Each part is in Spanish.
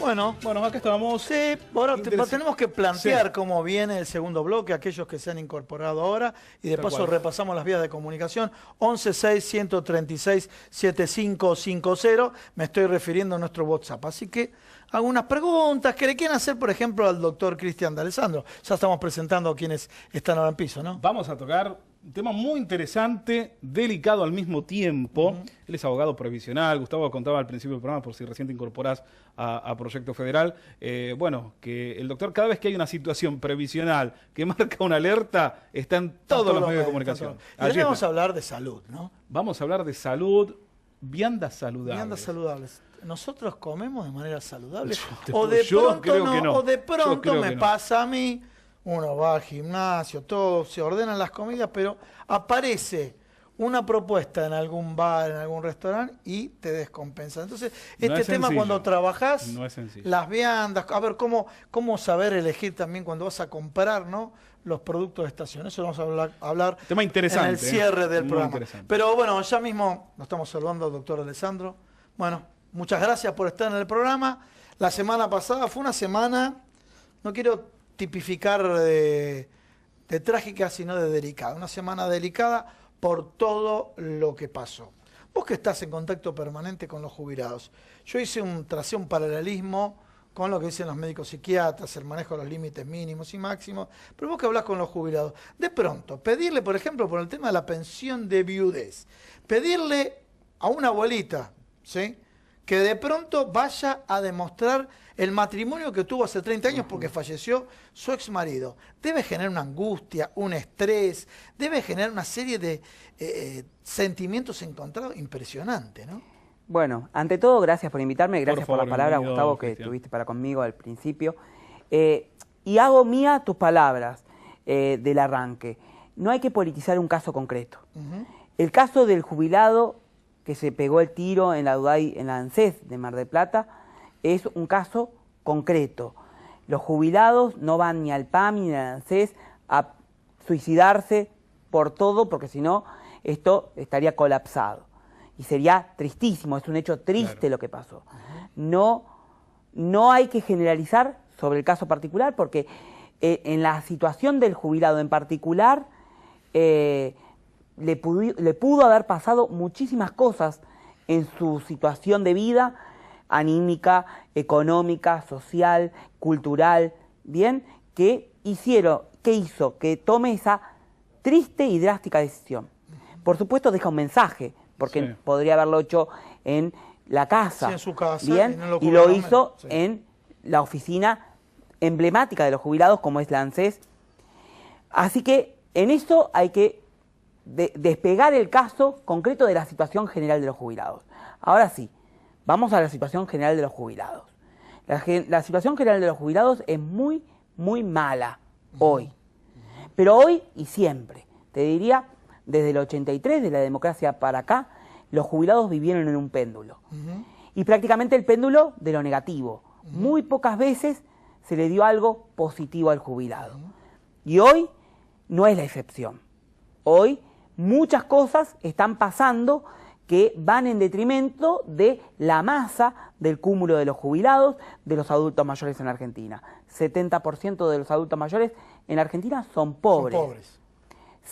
Bueno, acá estamos. Sí, ahora tenemos que plantear Sí. cómo viene el segundo bloque, aquellos que se han incorporado ahora, y de paso repasamos las vías de comunicación. 1161367550, me estoy refiriendo a nuestro WhatsApp. Así que algunas preguntas que le quieren hacer, por ejemplo, al doctor Cristian D'Alessandro. Ya estamos presentando a quienes están ahora en piso, ¿no? Vamos a tocar un tema muy interesante, delicado al mismo tiempo. Él es abogado previsional. Gustavo contaba al principio del programa, por si recién te incorporás a Proyecto Federal, bueno, que el doctor, cada vez que hay una situación previsional que marca una alerta, está en todos los medios de comunicación. Y ahora vamos a hablar de salud, ¿no? Vamos a hablar de salud, viandas saludables. Viandas saludables. ¿Nosotros comemos de manera saludable? Yo O de pronto no. O de pronto me no. pasa a mí, uno va al gimnasio, todo, se ordenan las comidas, pero aparece una propuesta en algún bar, en algún restaurante y te descompensa. Entonces, este tema cuando trabajás, no es sencillo. Las viandas, a ver cómo saber elegir también cuando vas a comprar, ¿no?, los productos de estación. Eso vamos a hablar tema interesante, en el cierre del muy programa. Interesante. Pero bueno, ya mismo nos estamos saludando al doctor D'Alessandro. Bueno, muchas gracias por estar en el programa. La semana pasada fue una semana, no quiero tipificar de trágica, sino de delicada. Una semana delicada por todo lo que pasó. Vos que estás en contacto permanente con los jubilados, yo tracé un paralelismo con lo que dicen los médicos psiquiatras, el manejo de los límites mínimos y máximos, pero vos que hablás con los jubilados, de pronto, pedirle, por ejemplo, por el tema de la pensión de viudez, pedirle a una abuelita, ¿sí?, que de pronto vaya a demostrar el matrimonio que tuvo hace 30 años porque falleció su ex marido, debe generar una angustia, un estrés, debe generar una serie de sentimientos encontrados impresionantes, ¿no? Bueno, ante todo, gracias por invitarme, gracias por la palabra, Gustavo, que Cristian, tuviste para conmigo al principio. Y hago mía tus palabras del arranque. No hay que politizar un caso concreto. El caso del jubilado que se pegó el tiro en la UDAI, en la ANSES de Mar del Plata, es un caso concreto. Los jubilados no van ni al PAMI ni al ANSES a suicidarse por todo, porque si no, esto estaría colapsado. Y sería tristísimo, es un hecho triste, claro, lo que pasó. No hay que generalizar sobre el caso particular, porque en la situación del jubilado en particular, le pudo haber pasado muchísimas cosas en su situación de vida, anímica, económica, social, cultural, ¿bien? Que hizo que tome esa triste y drástica decisión. Por supuesto deja un mensaje, porque podría haberlo hecho en la casa, en su casa, ¿bien? Y lo hizo en la oficina emblemática de los jubilados, como es la ANSES. Así que en eso hay que despegar el caso concreto de la situación general de los jubilados. Ahora sí, vamos a la situación general de los jubilados. La situación general de los jubilados es muy, muy mala hoy. Pero hoy y siempre. Te diría, desde el 83, de la democracia para acá, los jubilados vivieron en un péndulo. Y prácticamente el péndulo de lo negativo. Muy pocas veces se le dio algo positivo al jubilado. Y hoy no es la excepción. Hoy muchas cosas están pasando que van en detrimento de la masa del cúmulo de los jubilados, de los adultos mayores en Argentina. 70% de los adultos mayores en Argentina son pobres.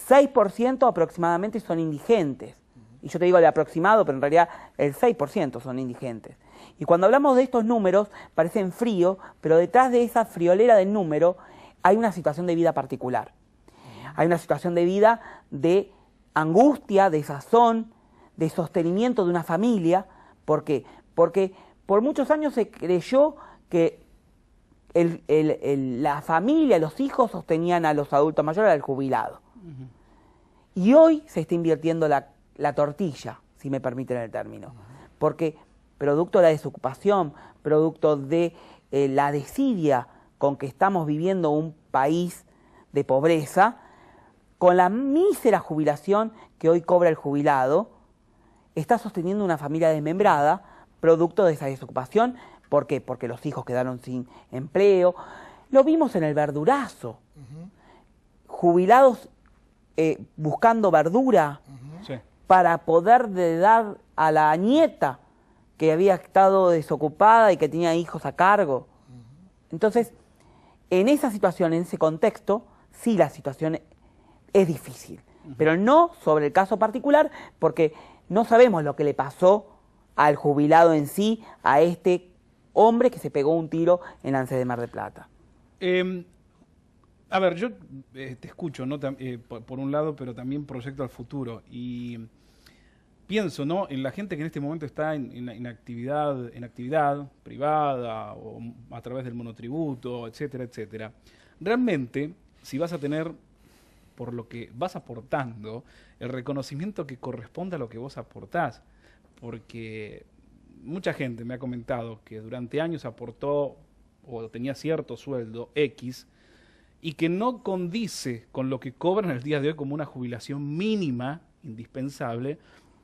6% aproximadamente son indigentes. Y yo te digo el aproximado, pero en realidad el 6% son indigentes. Y cuando hablamos de estos números, parecen fríos, pero detrás de esa friolera del número hay una situación de vida particular. Hay una situación de vida de angustia, de sazón, de sostenimiento de una familia. ¿Por qué? Porque por muchos años se creyó que la familia, los hijos sostenían a los adultos mayores, al jubilado. Y hoy se está invirtiendo la tortilla, si me permiten el término. Porque producto de la desocupación, producto de la desidia con que estamos viviendo un país de pobreza, con la mísera jubilación que hoy cobra el jubilado, está sosteniendo una familia desmembrada, producto de esa desocupación. ¿Por qué? Porque los hijos quedaron sin empleo. Lo vimos en el verdurazo. Jubilados buscando verdura para poder dar a la nieta que había estado desocupada y que tenía hijos a cargo. Entonces, en esa situación, en ese contexto, sí la situación es difícil. Pero no sobre el caso particular, porque no sabemos lo que le pasó al jubilado en sí, a este hombre que se pegó un tiro en ANSES de Mar del Plata. A ver, yo te escucho, ¿no? Por un lado, pero también proyecto al futuro. Y pienso, ¿no?, en la gente que en este momento está en actividad privada o a través del monotributo, etcétera, etcétera. Realmente, si vas a tener, por lo que vas aportando, el reconocimiento que corresponde a lo que vos aportás, porque mucha gente me ha comentado que durante años aportó o tenía cierto sueldo X y que no condice con lo que cobran el día de hoy como una jubilación mínima, indispensable,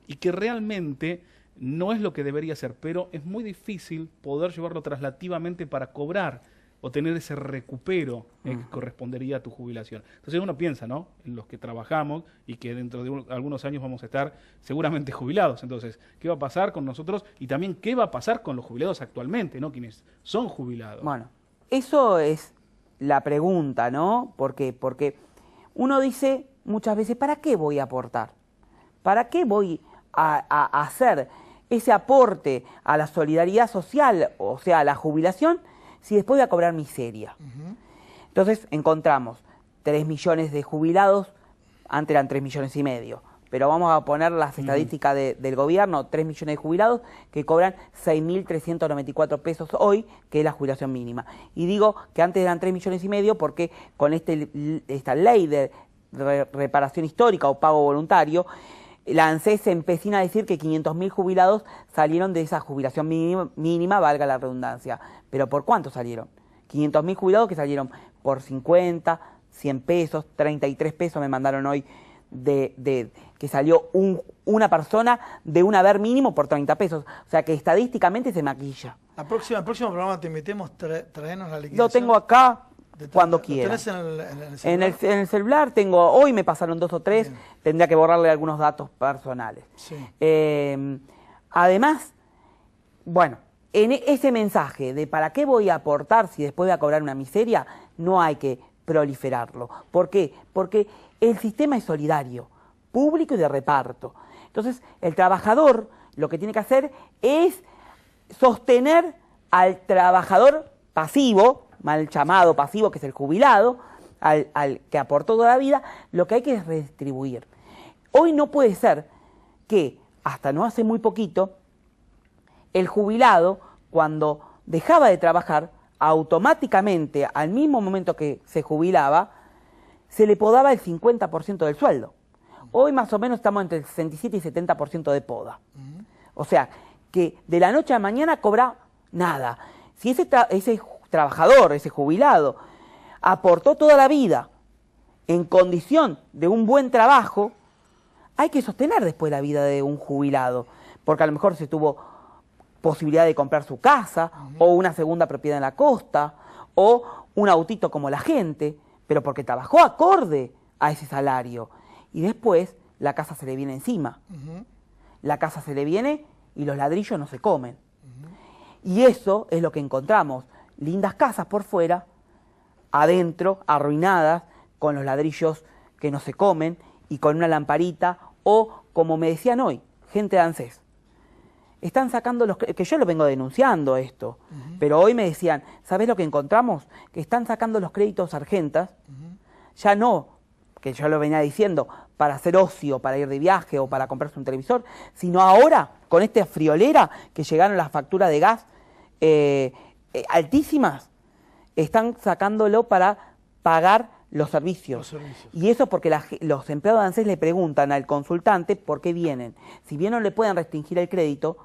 y que realmente no es lo que debería ser, pero es muy difícil poder llevarlo traslativamente para cobrar o tener ese recupero que correspondería a tu jubilación. Entonces uno piensa, ¿no?, en los que trabajamos y que dentro de algunos años vamos a estar seguramente jubilados. Entonces, ¿qué va a pasar con nosotros? Y también, ¿qué va a pasar con los jubilados actualmente, ¿no?, quienes son jubilados? Bueno, eso es la pregunta, ¿no? Porque uno dice muchas veces, ¿para qué voy a aportar? ¿Para qué voy a hacer ese aporte a la solidaridad social, o sea, a la jubilación, si después voy a cobrar miseria? Entonces encontramos 3 millones de jubilados, antes eran 3 millones y medio, pero vamos a poner las estadísticas del gobierno, 3 millones de jubilados que cobran 6.394 pesos hoy, que es la jubilación mínima. Y digo que antes eran 3 millones y medio porque con esta ley de reparación histórica o pago voluntario, la ANSES se empecina a decir que 500.000 jubilados salieron de esa jubilación mínima, valga la redundancia. ¿Pero por cuánto salieron? 500.000 jubilados que salieron por 50, 100 pesos, 33 pesos me mandaron hoy que salió una persona de un haber mínimo por 30 pesos. O sea que estadísticamente se maquilla. El próximo programa te invitemos, traernos la liquidación. Lo tengo acá. Cuando quiera. ¿Lo tenés en el celular? En el celular tengo, hoy me pasaron 2 o 3, bien. Tendría que borrarle algunos datos personales. Sí. Además, bueno, en ese mensaje de para qué voy a aportar si después voy a cobrar una miseria, no hay que proliferarlo. ¿Por qué? Porque el sistema es solidario, público y de reparto. Entonces, el trabajador lo que tiene que hacer es sostener al trabajador pasivo, mal llamado pasivo, que es el jubilado, al que aportó toda la vida. Lo que hay que es redistribuir. Hoy no puede ser que, hasta no hace muy poquito, el jubilado, cuando dejaba de trabajar, automáticamente, al mismo momento que se jubilaba, se le podaba el 50% del sueldo. Hoy más o menos estamos entre el 67 y 70% de poda. O sea, que de la noche a la mañana cobra nada. Si ese trabajador, ese jubilado, aportó toda la vida en condición de un buen trabajo, hay que sostener después la vida de un jubilado, porque a lo mejor se tuvo posibilidad de comprar su casa, o una segunda propiedad en la costa, o un autito como la gente, pero porque trabajó acorde a ese salario. Y después la casa se le viene encima. La casa se le viene y los ladrillos no se comen. Y eso es lo que encontramos. Lindas casas por fuera, adentro, arruinadas, con los ladrillos que no se comen y con una lamparita, o, como me decían hoy, gente de ANSES. Están sacando que yo lo vengo denunciando esto, pero hoy me decían, ¿sabés lo que encontramos? Que están sacando los créditos Argentas, ya no, que yo lo venía diciendo, para hacer ocio, para ir de viaje o para comprarse un televisor, sino ahora, con esta friolera que llegaron las facturas de gas altísimas, están sacándolo para pagar los servicios. Y eso porque los empleados de ANSES le preguntan al consultante por qué vienen. Si bien no le pueden restringir el crédito,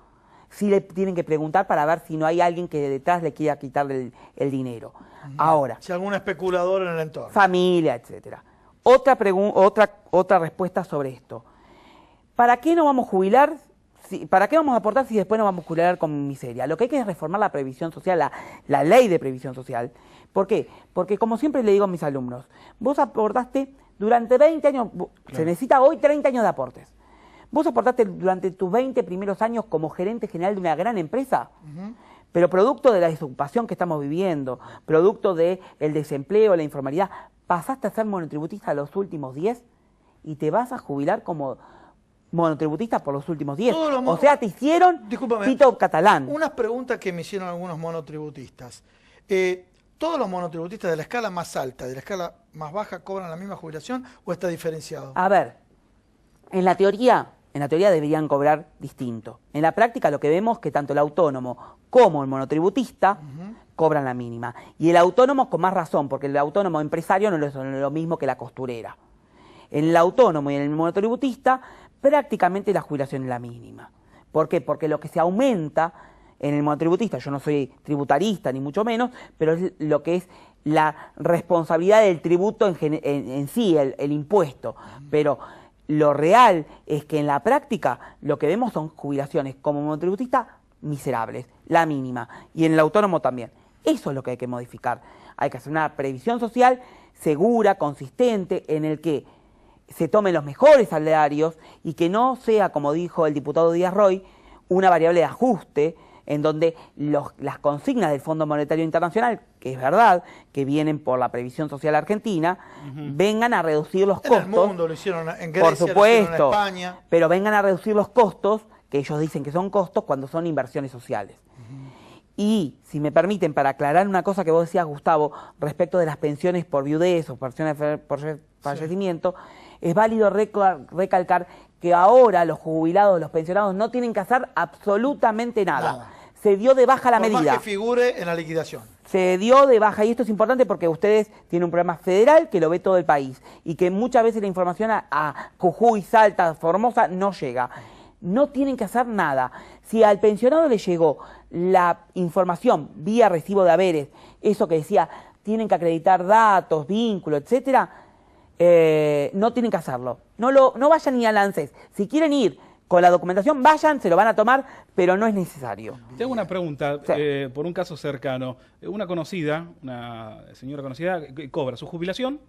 sí le tienen que preguntar para ver si no hay alguien que detrás le quiera quitar el dinero. Ahora, si algún especulador en el entorno. Familia, etcétera. Otra respuesta sobre esto. ¿Para qué nos vamos a jubilar? ¿Para qué vamos a aportar si después nos vamos a jubilar con miseria? Lo que hay que es reformar la previsión social, la ley de previsión social. ¿Por qué? Porque, como siempre le digo a mis alumnos, vos aportaste durante 20 años, claro. Se necesita hoy 30 años de aportes. vos aportaste durante tus 20 primeros años como gerente general de una gran empresa, pero producto de la desocupación que estamos viviendo, producto del desempleo, la informalidad, pasaste a ser monotributista los últimos 10 y te vas a jubilar como monotributista por los últimos 10. O sea, te hicieron Tito Catalán. Unas preguntas que me hicieron algunos monotributistas. ¿Todos los monotributistas de la escala más alta y de la escala más baja cobran la misma jubilación o está diferenciado? A ver, en la teoría deberían cobrar distinto. En la práctica lo que vemos es que tanto el autónomo como el monotributista cobran la mínima. Y el autónomo con más razón, porque el autónomo empresario no es lo mismo que la costurera. En el autónomo y en el monotributista prácticamente la jubilación es la mínima. ¿Por qué? Porque lo que se aumenta en el monotributista, yo no soy tributarista ni mucho menos, pero es lo que es la responsabilidad del tributo en sí, el impuesto. Pero lo real es que en la práctica lo que vemos son jubilaciones como monotributista miserables, la mínima, y en el autónomo también. Eso es lo que hay que modificar. Hay que hacer una previsión social segura, consistente, en el que se tomen los mejores salarios y que no sea, como dijo el diputado Díaz Roy, una variable de ajuste en donde las consignas del Fondo Monetario Internacional, que es verdad, que vienen por la previsión social argentina, vengan a reducir los costos. En el mundo lo hicieron en Grecia, por supuesto, lo hicieron en España. Pero vengan a reducir los costos, que ellos dicen que son costos cuando son inversiones sociales. Y, si me permiten, para aclarar una cosa que vos decías, Gustavo, respecto de las pensiones por viudez o pensiones por fallecimiento, es válido recalcar que ahora los jubilados, los pensionados, no tienen que hacer absolutamente nada. Se dio de baja la medida. Por más que figure en la liquidación. Se dio de baja, y esto es importante porque ustedes tienen un programa federal que lo ve todo el país y que muchas veces la información a Jujuy, Salta, Formosa no llega. No tienen que hacer nada. Si al pensionado le llegó la información vía recibo de haberes, eso que decía, tienen que acreditar datos, vínculos, etcétera, no tienen que hacerlo. No vayan ni al ANSES. Si quieren ir con la documentación, vayan, se lo van a tomar, pero no es necesario. Te hago una pregunta, Sí. por un caso cercano. Una conocida, una señora conocida, que cobra su jubilación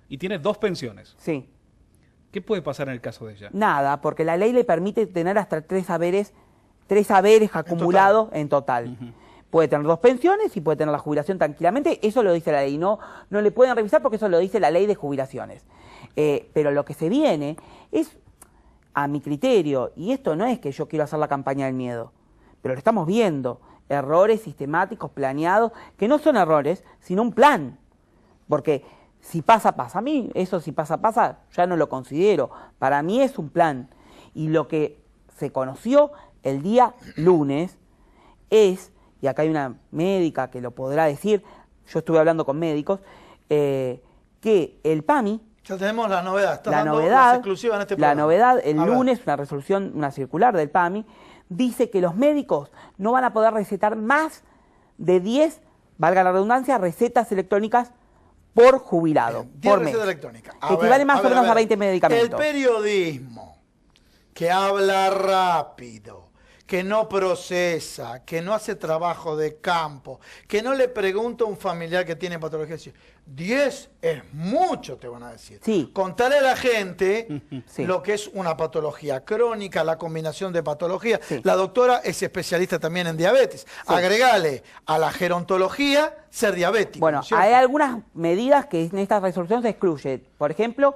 y tiene 2 pensiones. Sí. ¿Qué puede pasar en el caso de ella? Nada, porque la ley le permite tener hasta 3 haberes acumulados en total. Puede tener 2 pensiones y puede tener la jubilación tranquilamente, eso lo dice la ley, no le pueden revisar porque eso lo dice la ley de jubilaciones. Pero lo que se viene es, a mi criterio, y esto no es que yo quiero hacer la campaña del miedo, pero lo estamos viendo, errores sistemáticos, planeados, que no son errores, sino un plan. Porque si pasa, pasa. A mí eso si pasa, pasa, ya no lo considero. Para mí es un plan. Y lo que se conoció el día lunes es, y acá hay una médica que lo podrá decir, yo estuve hablando con médicos, que el PAMI, Ya tenemos la novedad, está la dando novedad, las exclusivas en este programa. la novedad, el A ver. lunes, una resolución, una circular del PAMI, dice que los médicos no van a poder recetar más de 10, valga la redundancia, recetas electrónicas por jubilado, 10 por mes. recetas electrónicas. Que equivale más o menos a 20 medicamentos. El periodismo que habla rápido, que no procesa, que no hace trabajo de campo, que no le pregunta a un familiar que tiene patología. 10 es mucho, te van a decir. Sí. Contarle a la gente Sí. lo que es una patología crónica, la combinación de patologías. Sí. La doctora es especialista también en diabetes. Agregale a la gerontología ser diabético. Bueno, ¿no es cierto? hay algunas medidas que en esta resolución se excluyen. Por ejemplo,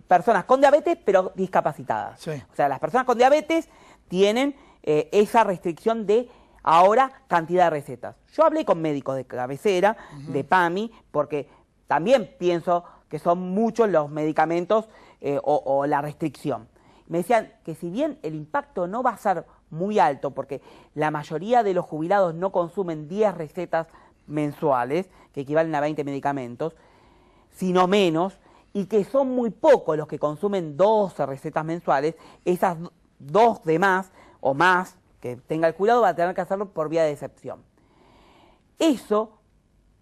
personas con diabetes pero discapacitadas. Sí. O sea, las personas con diabetes tienen esa restricción de ahora cantidad de recetas. Yo hablé con médicos de cabecera, de PAMI, porque también pienso que son muchos los medicamentos o la restricción. Me decían que si bien el impacto no va a ser muy alto, porque la mayoría de los jubilados no consumen 10 recetas mensuales, que equivalen a 20 medicamentos, sino menos, y que son muy pocos los que consumen 12 recetas mensuales, esas 2 de más o más que tenga el jubilado va a tener que hacerlo por vía de excepción. Eso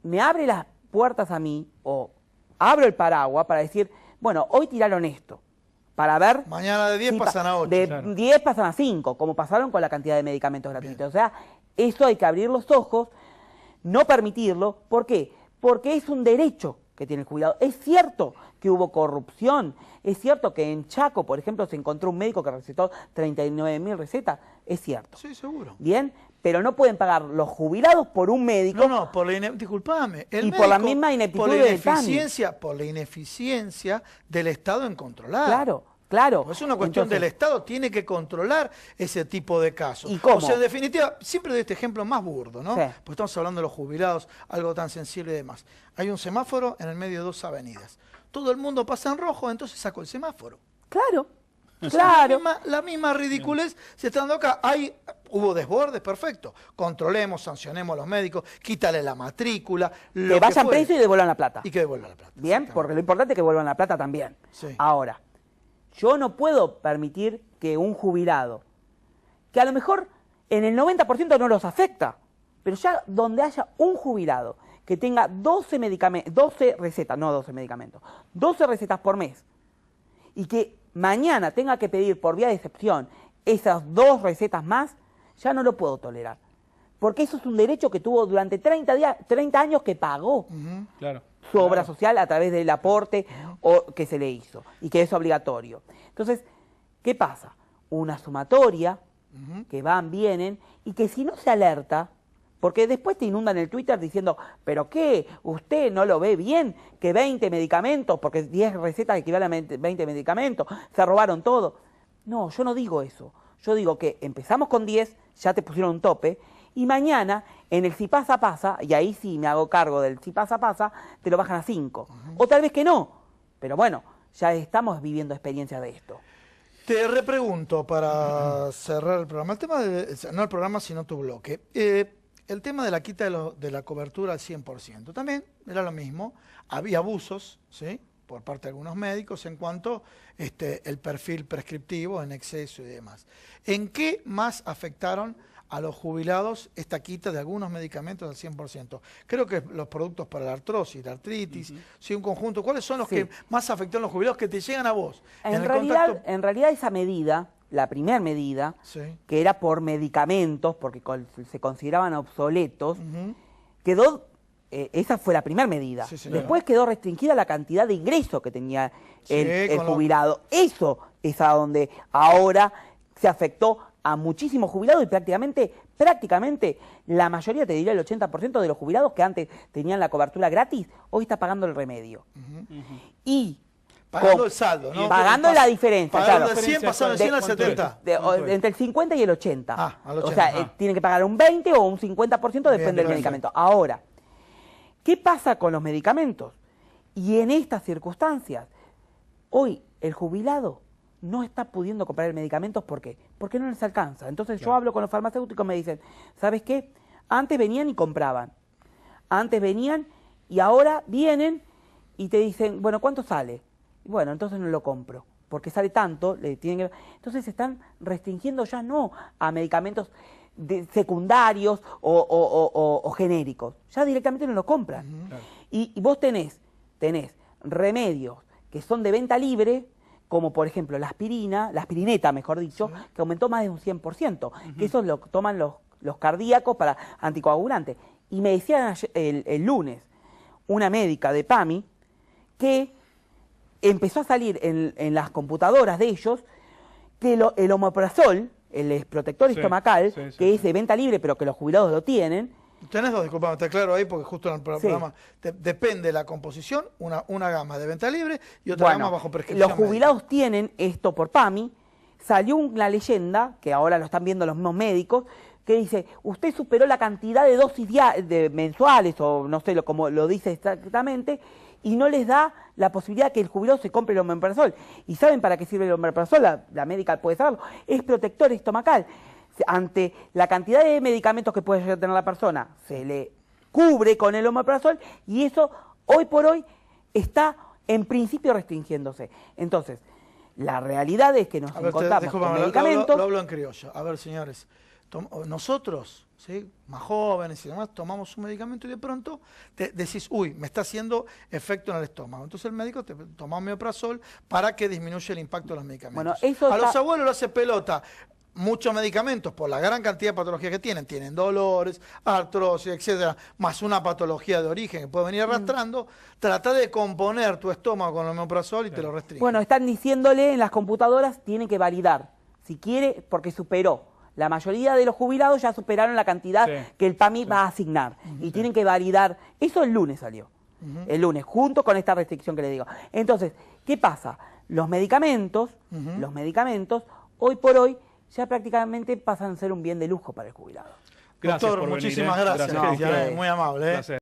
me abre las puertas a mí, o abro el paraguas para decir, bueno, hoy tiraron esto, para ver... Mañana de 10 si pasan a 8. De Claro. 10 pasan a 5, como pasaron con la cantidad de medicamentos gratuitos. O sea, eso hay que abrir los ojos, no permitirlo. ¿Por qué? Porque es un derecho que tiene el jubilado. Es cierto que hubo corrupción, es cierto que en Chaco, por ejemplo, se encontró un médico que recetó 39.000 recetas, es cierto. Sí, seguro. Bien, pero no pueden pagar los jubilados por un médico. No, por la disculpame. El y médico, por la misma ineptitud por la ineficiencia del Estado en controlar. Claro. Claro. Es una cuestión del Estado, tiene que controlar ese tipo de casos. ¿Y cómo? O sea, en definitiva, siempre doy este ejemplo más burdo, ¿no? Sí. Porque estamos hablando de los jubilados, algo tan sensible y demás. Hay un semáforo en el medio de 2 avenidas. Todo el mundo pasa en rojo, entonces saco el semáforo. Claro, Entonces, claro. La misma ridiculez se está dando acá. Hubo desbordes, perfecto. Controlemos, sancionemos a los médicos, quítale la matrícula. Que vayan presos y devuelvan la plata. Y que devuelvan la plata. Bien, porque lo importante es que devuelvan la plata también. Sí. Ahora, yo no puedo permitir que un jubilado, que a lo mejor en el 90% no los afecta, pero ya donde haya un jubilado que tenga 12 recetas, no 12 medicamentos, 12 recetas por mes, y que mañana tenga que pedir por vía de excepción esas 2 recetas más, ya no lo puedo tolerar. Porque eso es un derecho que tuvo durante 30 años que pagó. Claro. Su obra social a través del aporte que se le hizo y que es obligatorio. Entonces, ¿qué pasa? Una sumatoria que van, vienen y que si no se alerta, porque después te inundan el Twitter diciendo, ¿pero qué? ¿Usted no lo ve bien? Que 20 medicamentos, porque 10 recetas equivalen a 20 medicamentos, se robaron todo. No, yo no digo eso. Yo digo que empezamos con 10, ya te pusieron un tope, y mañana, en el si pasa, pasa, y ahí sí me hago cargo del si pasa, pasa, te lo bajan a 5. O tal vez que no. Pero bueno, ya estamos viviendo experiencias de esto. Te repregunto para cerrar el programa. El tema no el programa, sino tu bloque. El tema de la quita de la cobertura al 100%. También era lo mismo. Había abusos, ¿sí?, por parte de algunos médicos en cuanto el perfil prescriptivo en exceso y demás. ¿En qué más afectaron a los jubilados esta quita de algunos medicamentos al 100%? Creo que los productos para la artrosis, la artritis, sí, un conjunto. ¿Cuáles son los que más afectaron a los jubilados que te llegan a vos? En realidad esa medida, la primera medida, que era por medicamentos, porque se consideraban obsoletos, quedó, esa fue la primera medida. Después quedó restringida la cantidad de ingresos que tenía el jubilado. Eso es a donde ahora se afectó a muchísimos jubilados y prácticamente la mayoría, te diría el 80% de los jubilados que antes tenían la cobertura gratis, hoy está pagando el remedio. Y pagando el saldo, ¿no? Pagando la diferencia, pagando claro. de 100, pasando de 100 al 70. Entre el 50 y el 80. Al 80. O sea, tienen que pagar un 20 o un 50%, depende del medicamento. Ahora, ¿qué pasa con los medicamentos? Y en estas circunstancias, hoy el jubilado no está pudiendo comprar el medicamento, ¿por qué? Porque no les alcanza. Entonces yo hablo con los farmacéuticos y me dicen, ¿sabes qué? Antes venían y compraban. Antes venían y ahora vienen y te dicen, bueno, ¿cuánto sale? Bueno, entonces no lo compro, porque sale tanto, entonces se están restringiendo ya no a medicamentos secundarios o genéricos, ya directamente no lo compran. Y vos tenés remedios que son de venta libre, como por ejemplo la aspirineta, mejor dicho, que aumentó más de un 100%, que eso lo toman los cardíacos para anticoagulantes. Y me decían el lunes una médica de PAMI que empezó a salir en las computadoras de ellos que el omeprazol, el protector estomacal, que es de venta libre pero que los jubilados lo tienen. Tenés dos, disculpame, está claro ahí porque justo en el programa depende de la composición, una gama de venta libre y otra gama bajo prescripción. Los jubilados tienen esto por PAMI. Salió una leyenda, que ahora lo están viendo los mismos médicos, que dice, usted superó la cantidad de dosis mensuales, o no sé como lo dice exactamente, y no les da la posibilidad que el jubilado se compre el omeprazol. ¿Y saben para qué sirve el omeprazol? La médica puede saberlo. Es protector estomacal. Ante la cantidad de medicamentos que puede tener la persona, se le cubre con el omeprazol y eso hoy por hoy está en principio restringiéndose. Entonces, la realidad es que nos encontramos con medicamentos... Lo hablo en criollo. A ver, señores, nosotros, ¿sí?, más jóvenes y demás, tomamos un medicamento y de pronto decís, uy, me está haciendo efecto en el estómago. Entonces el médico te toma omeprazol para que disminuya el impacto de los medicamentos. Bueno, los abuelos lo hace pelota. muchos medicamentos, por la gran cantidad de patologías que tienen dolores, artrosis, etcétera, más una patología de origen que puede venir arrastrando, trata de componer tu estómago con el omeprazol y te lo restringe. Bueno, están diciéndole en las computadoras, tiene que validar, si quiere, porque superó. La mayoría de los jubilados ya superaron la cantidad que el PAMI va a asignar. Y tienen que validar. Eso el lunes salió. El lunes, junto con esta restricción que le digo. Entonces, ¿qué pasa? Los medicamentos, hoy por hoy, ya prácticamente pasan a ser un bien de lujo para el jubilado. Doctor, muchísimas gracias. Gracias. Muy amable. Gracias.